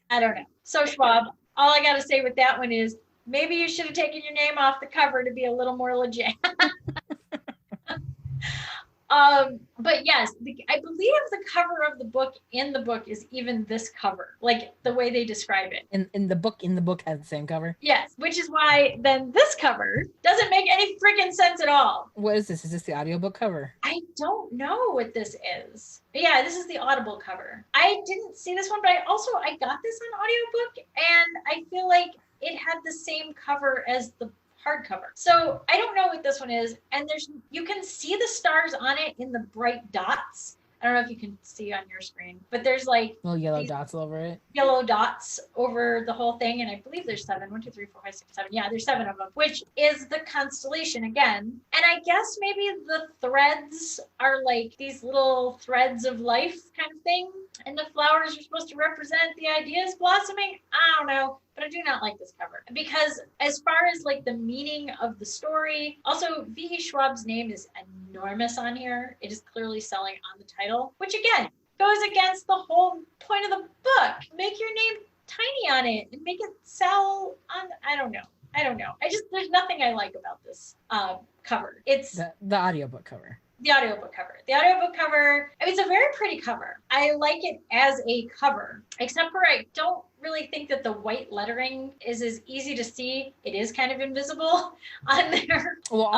I don't know. So Schwab, all I got to say with that one is maybe you should have taken your name off the cover to be a little more legit. But yes, I believe the cover of the book in the book is even this cover, like the way they describe it. In the book has the same cover? Yes, which is why then this cover doesn't make any freaking sense at all. What is this? Is this the audiobook cover? I don't know what this is. Yeah, this is the Audible cover. I didn't see this one, but I got this on audiobook, and I feel like it had the same cover as the hardcover. So I don't know what this one is. And you can see the stars on it in the bright dots. I don't know if you can see on your screen, but there's like little yellow dots over it. Yellow dots over the whole thing. And I believe there's 7. 1, 2, 3, 4, 5, 6, 7. Yeah, there's 7 of them, which is the constellation again. And I guess maybe the threads are like these little threads of life kind of thing. And the flowers are supposed to represent the ideas blossoming. I don't know. But I do not like this cover because as far as like the meaning of the story, also V.E. Schwab's name is enormous on here. It is clearly selling on the title, which again goes against the whole point of the book. Make your name tiny on it and make it sell on, I don't know. There's nothing I like about this cover. It's the audiobook cover. The audiobook cover. The audiobook cover, I mean, it's a very pretty cover. I like it as a cover, except for I don't really think that the white lettering is as easy to see. It is kind of invisible on there. Well,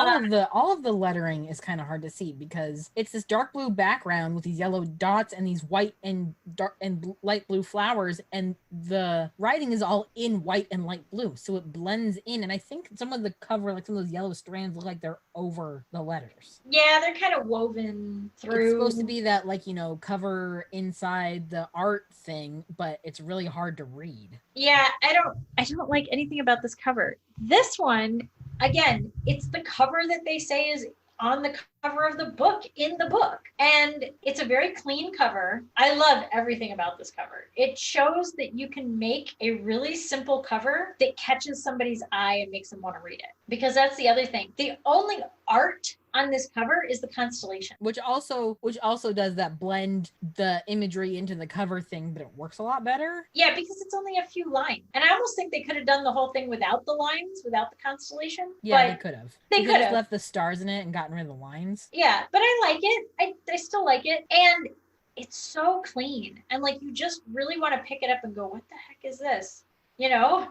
all of the lettering is kind of hard to see because it's this dark blue background with these yellow dots and these white and dark and light blue flowers, and the writing is all in white and light blue, so it blends in. And I think some of the cover, like some of those yellow strands, look like they're over the letters. Yeah, they're kind of woven through. It's supposed to be that, like, you know, cover inside the art thing, but it's really hard to read. Yeah, I don't like anything about this cover. This one, again, it's the cover that they say is on the cover of the book in the book. And it's a very clean cover. I love everything about this cover. It shows that you can make a really simple cover that catches somebody's eye and makes them want to read it. Because that's the other thing. The only art on this cover is the constellation. Which also does that blend the imagery into the cover thing, but it works a lot better. Yeah, because it's only a few lines. And I almost think they could have done the whole thing without the lines, without the constellation. Yeah, they could have. They could have just left the stars in it and gotten rid of the lines. Yeah, but I like it. I still like it. And it's so clean. And like, you just really want to pick it up and go, what the heck is this? You know,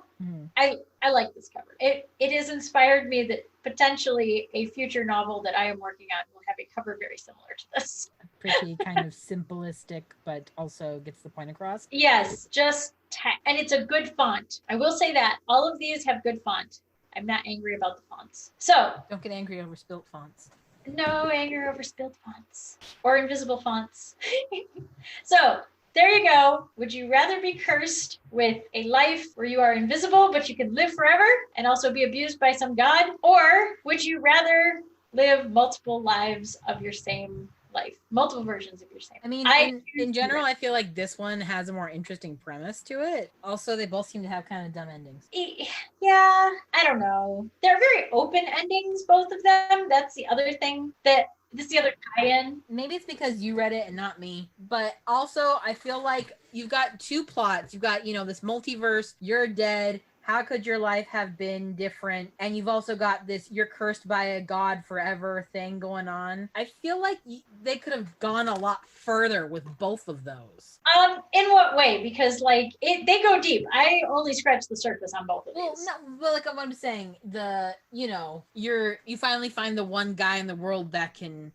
I like this cover. It has inspired me that potentially a future novel that I am working on will have a cover very similar to this. Pretty kind of simplistic, but also gets the point across. Yes, and it's a good font. I will say that all of these have good font. I'm not angry about the fonts. So don't get angry over spilt fonts. No anger over spilled fonts or invisible fonts. So there you go. Would you rather be cursed with a life where you are invisible, but you can live forever and also be abused by some god? Or would you rather live multiple lives of your same life, multiple versions of your same? I mean, in general, I feel like this one has a more interesting premise to it. Also, they both seem to have kind of dumb endings. Yeah, I don't know. They're very open endings, both of them. That's the other thing this is the other tie-in. Maybe it's because you read it and not me. But also, I feel like you've got two plots. You've got, this multiverse, you're dead. How could your life have been different? And you've also got this you're cursed by a god forever thing going on. I feel like they could have gone a lot further with both of those. In what way? Because they go deep. I only scratched the surface on both of these. Well, like what I'm saying, you finally find the one guy in the world that can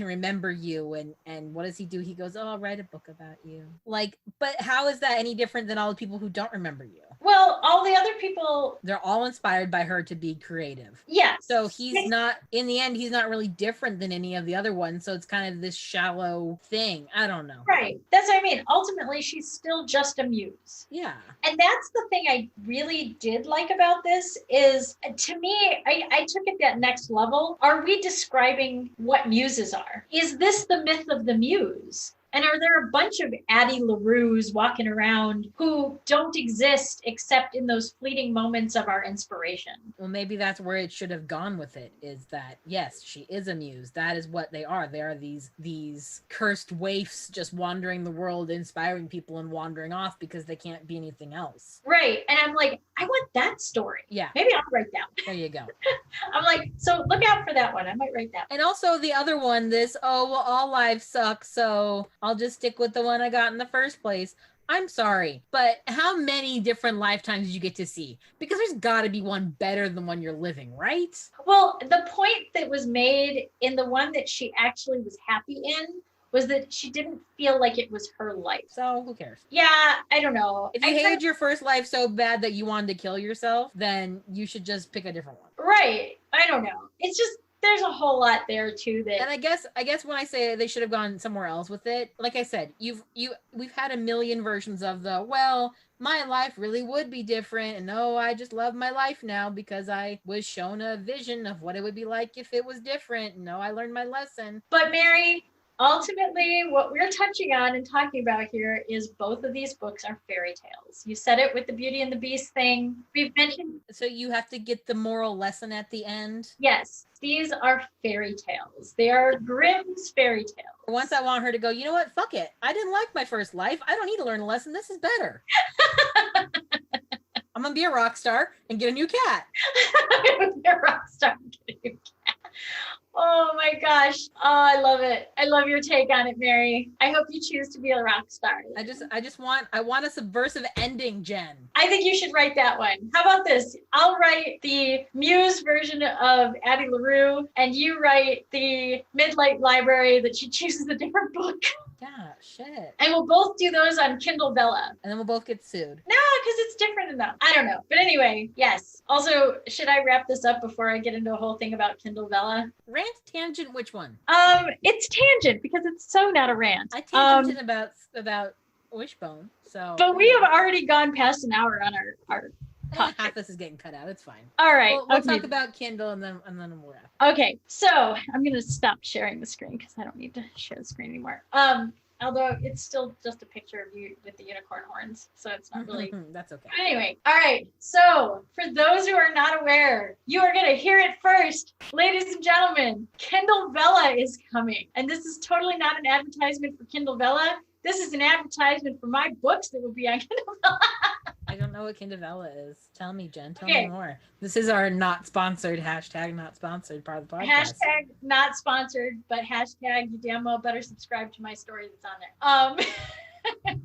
remember you, and what does he do? He goes, I'll write a book about you. But how is that any different than all the people who don't remember you? Well, all the other people, they're all inspired by her to be creative. Yeah. So he's not really different than any of the other ones. So it's kind of this shallow thing. I don't know. Right. That's what I mean. Ultimately, she's still just a muse. Yeah. And that's the thing I really did like about this is, to me, I took it that next level. Are we describing what muses are? Is this the myth of the muse? And are there a bunch of Addie Larues walking around who don't exist except in those fleeting moments of our inspiration? Well, maybe that's where it should have gone with it, is that, yes, she is a muse. That is what they are. They are these cursed waifs just wandering the world, inspiring people and wandering off because they can't be anything else. Right. And I'm like, I want that story. Yeah. Maybe I'll write that one. There you go. I'm like, so look out for that one. I might write that one. And also the other one, all lives suck, so I'll just stick with the one I got in the first place. I'm sorry, but how many different lifetimes did you get to see? Because there's got to be one better than one you're living, right? Well, the point that was made in the one that she actually was happy in was that she didn't feel like it was her life. So who cares? Yeah, I don't know. If you hated your first life so bad that you wanted to kill yourself, then you should just pick a different one. Right. I don't know. It's just, there's a whole lot there too that. And I guess when I say they should have gone somewhere else with it, like I said, we've had a million versions of my life really would be different, and I just love my life now because I was shown a vision of what it would be like if it was different. I learned my lesson. But Mary, ultimately, what we're touching on and talking about here is both of these books are fairy tales. You said it with the Beauty and the Beast thing. We've mentioned. So you have to get the moral lesson at the end? Yes. These are fairy tales. They are Grimm's fairy tales. Once I want her to go, you know what? Fuck it. I didn't like my first life. I don't need to learn a lesson. This is better. I'm going to be a rock star and get a new cat. I'm going to be a rock star and get a new cat. Oh my gosh. Oh, I love it. I love your take on it, Mary. I hope you choose to be a rock star. I want a subversive ending, Jen. I think you should write that one. How about this? I'll write the Muse version of Addie Larue, and you write the Midlight Library that she chooses a different book. Yeah, shit. And we'll both do those on Kindle Vella. And then we'll both get sued. No, because it's different enough. I don't know. But anyway, yes. Also, should I wrap this up before I get into a whole thing about Kindle Vella? Rant, tangent, which one? It's tangent because it's so not a rant. I tangented about Wishbone, so. But we have already gone past an hour on our half this is getting cut out. It's fine. All right. We'll talk about Kindle and then we'll wrap. Okay. So I'm going to stop sharing the screen because I don't need to share the screen anymore. Although it's still just a picture of you with the unicorn horns, so it's not really. That's okay. But anyway, all right. So for those who are not aware, you are going to hear it first. Ladies and gentlemen, Kindle Vella is coming. And this is totally not an advertisement for Kindle Vella. This is an advertisement for my books that will be on Kindle Vella. I don't know what Kindle Vella is. Tell me, Jen. Tell me more. This is our not sponsored, hashtag not sponsored part of the podcast. Hashtag not sponsored, but hashtag you damn well better subscribe to my story that's on there.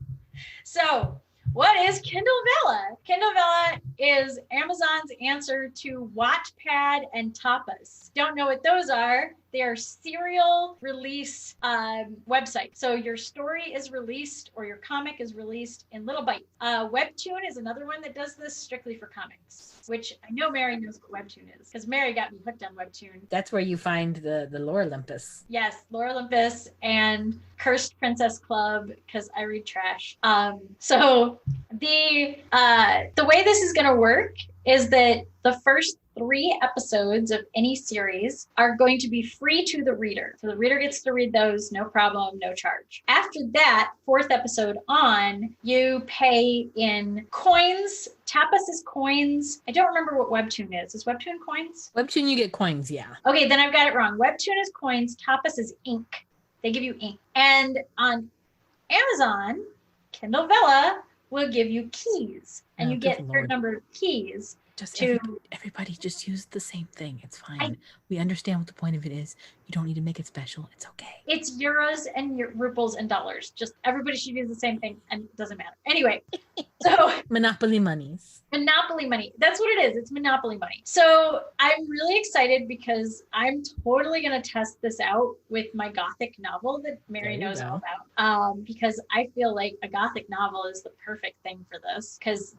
So what is Kindle Vella? Kindle Vella is Amazon's answer to Wattpad and Tapas. Don't know what those are. They are serial release websites. So your story is released or your comic is released in little bites. Webtoon is another one that does this strictly for comics, which I know Mary knows what Webtoon is because Mary got me hooked on Webtoon. That's where you find the Lore Olympus. Yes, Lore Olympus and Cursed Princess Club because I read trash. So the way this is going to work is that the first 3 episodes of any series are going to be free to the reader. So the reader gets to read those, no problem, no charge. After that, 4th episode on, you pay in coins. Tapas is coins. I don't remember what Webtoon is. Is Webtoon coins? Webtoon, you get coins, yeah. Okay, then I've got it wrong. Webtoon is coins. Tapas is ink. They give you ink. And on Amazon, Kindle Vella will give you keys. And you get a certain number of keys. Everybody just use the same thing. It's fine. We understand what the point of it is. You don't need to make it special. It's okay. It's euros and rubles and dollars. Just everybody should use the same thing and it doesn't matter. Anyway, so Monopoly monies. Monopoly money. That's what it is. It's Monopoly money. So I'm really excited because I'm totally going to test this out with my Gothic novel that Mary knows all about. Because I feel like a Gothic novel is the perfect thing for this because,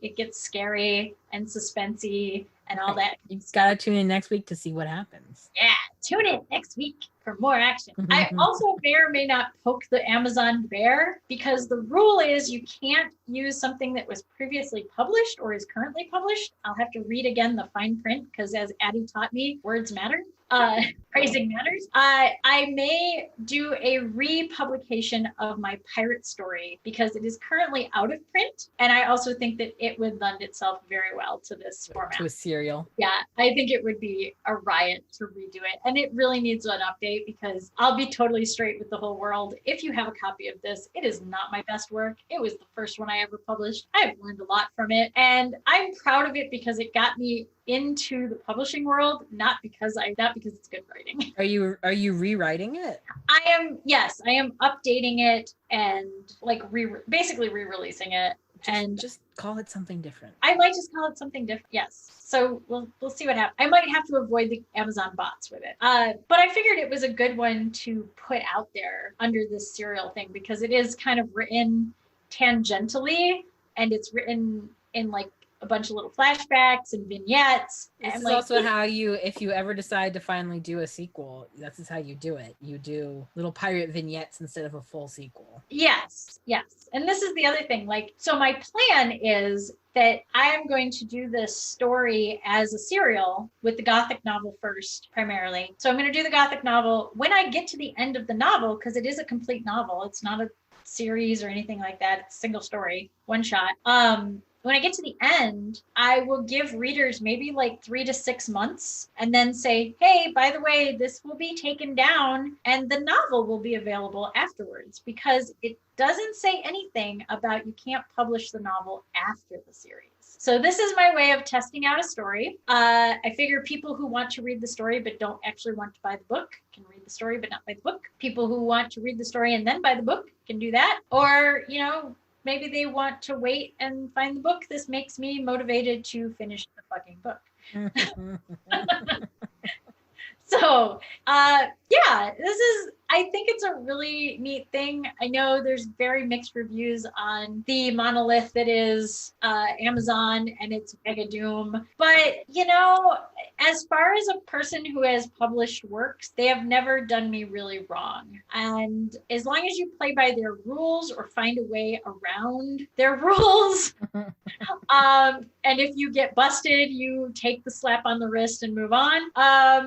it gets scary and suspensey and all that. You just gotta tune in next week to see what happens. Yeah, tune in next week for more action. I also may or may not poke the Amazon bear because the rule is you can't use something that was previously published or is currently published. I'll have to read again the fine print because as Addie taught me, words matter. Phrasing matters. I may do a republication of my pirate story because it is currently out of print. And I also think that it would lend itself very well to this format. To a serial. Yeah, I think it would be a riot to redo it. And it really needs an update because I'll be totally straight with the whole world. If you have a copy of this, it is not my best work. It was the first one I ever published. I've learned a lot from it. And I'm proud of it because it got me into the publishing world, not because it's good writing. Are you rewriting it? I am updating it and basically re-releasing it. Just call it something different. I might just call it something different. Yes. So we'll see what happens. I might have to avoid the Amazon bots with it. But I figured it was a good one to put out there under this serial thing because it is kind of written tangentially and it's written in a bunch of little flashbacks and vignettes. This is also how if you ever decide to finally do a sequel, this is how you do it. You do little pirate vignettes instead of a full sequel. Yes. And this is the other thing. So my plan is that I am going to do this story as a serial with the Gothic novel first, primarily. So I'm going to do the Gothic novel. When I get to the end of the novel, because it is a complete novel, it's not a series or anything like that. It's a single story, one shot. When I get to the end, I will give readers maybe 3 to 6 months and then say, hey, by the way, this will be taken down and the novel will be available afterwards because it doesn't say anything about you can't publish the novel after the series. So this is my way of testing out a story. I figure people who want to read the story but don't actually want to buy the book can read the story but not buy the book. People who want to read the story and then buy the book can do that. Or, maybe they want to wait and find the book. This makes me motivated to finish the fucking book. So, I think it's a really neat thing. I know there's very mixed reviews on the monolith that is Amazon and it's mega doom. But, as far as a person who has published works, they have never done me really wrong. And as long as you play by their rules or find a way around their rules, and if you get busted, you take the slap on the wrist and move on. I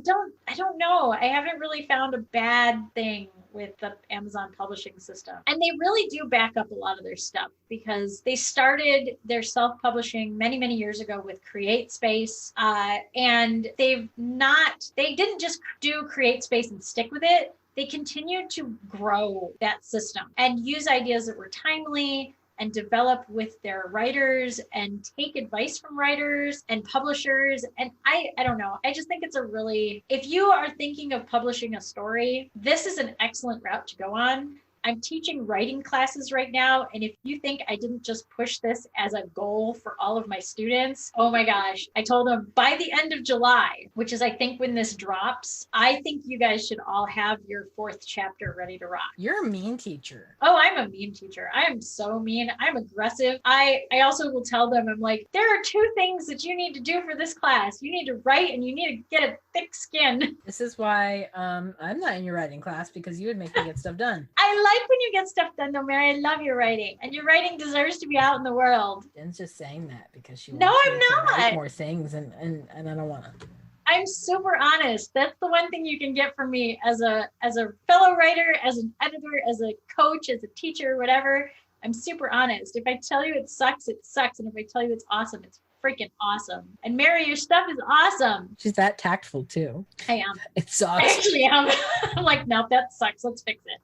don't know. I haven't really found a bad thing with the Amazon publishing system. And they really do back up a lot of their stuff because they started their self-publishing many, many years ago with CreateSpace. And they didn't just do CreateSpace and stick with it. They continued to grow that system and use ideas that were timely and develop with their writers and take advice from writers and publishers. And I don't know, I just think it's if you are thinking of publishing a story, this is an excellent route to go on. I'm teaching writing classes right now. And if you think I didn't just push this as a goal for all of my students, oh my gosh, I told them by the end of July, which is I think when this drops, I think you guys should all have your 4th chapter ready to rock. You're a mean teacher. Oh, I'm a mean teacher. I am so mean. I'm aggressive. I also will tell them, I'm like, there are 2 things that you need to do for this class. You need to write and you need to get a thick skin. This is why I'm not in your writing class, because you would make me get stuff done. I like when you get stuff done though, Mary. I love your writing, and your writing deserves to be out in the world. Jen's just saying that because she No, wants I'm me to not. write more things, and I don't want to. I'm super honest. That's the one thing you can get from me as a fellow writer, as an editor, as a coach, as a teacher, whatever. I'm super honest. If I tell you it sucks, it sucks. And if I tell you it's awesome, it's freaking awesome. And Mary, your stuff is awesome. She's that tactful too. I am. It sucks. I actually am. I'm like, nope, that sucks. Let's fix it.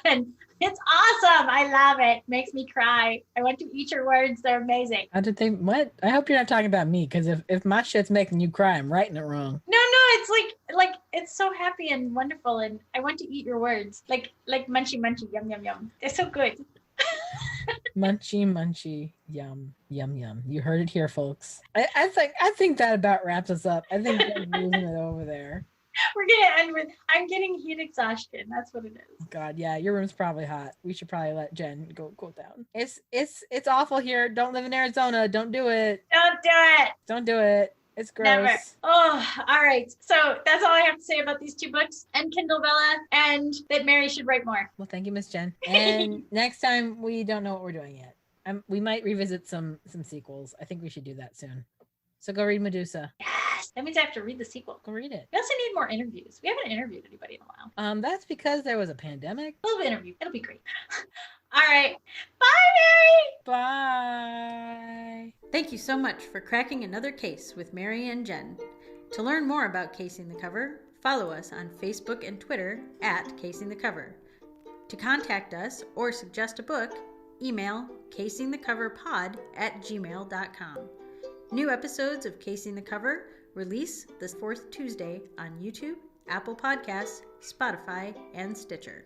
And it's awesome. I love it. Makes me cry. I went to eat your words. They're amazing. How did they? What? I hope you're not talking about me, because if my shit's making you cry, I'm writing it wrong. No, it's like it's so happy and wonderful. And I want to eat your words, like munchy munchy, yum yum yum. They're so good. Munchy munchy, yum yum yum. You heard it here, folks. I think that about wraps us up. I think we're losing it over there. We're gonna end with I'm getting heat exhaustion. That's what it is. God, yeah, your room's probably hot. We should probably let Jenn go down. It's awful here. Don't live in Arizona. Don't do it. Don't do it. Don't do it. It's gross. Never. Oh, all right. So that's all I have to say about these 2 books and Kindle Bella, and that Mary should write more. Well, thank you, Miss Jenn. And next time, we don't know what we're doing yet. We might revisit some sequels. I think we should do that soon. So go read Medusa. Yes. That means I have to read the sequel. Go read it. We also need more interviews. We haven't interviewed anybody in a while. That's because there was a pandemic. A little interview. It'll be great. All right. Bye, Mary. Bye. Thank you so much for cracking another case with Mary and Jenn. To learn more about Casing the Cover, follow us on Facebook and Twitter at Casing the Cover. To contact us or suggest a book, email casingthecoverpod@gmail.com. New episodes of Casing the Cover release the 4th Tuesday on YouTube, Apple Podcasts, Spotify, and Stitcher.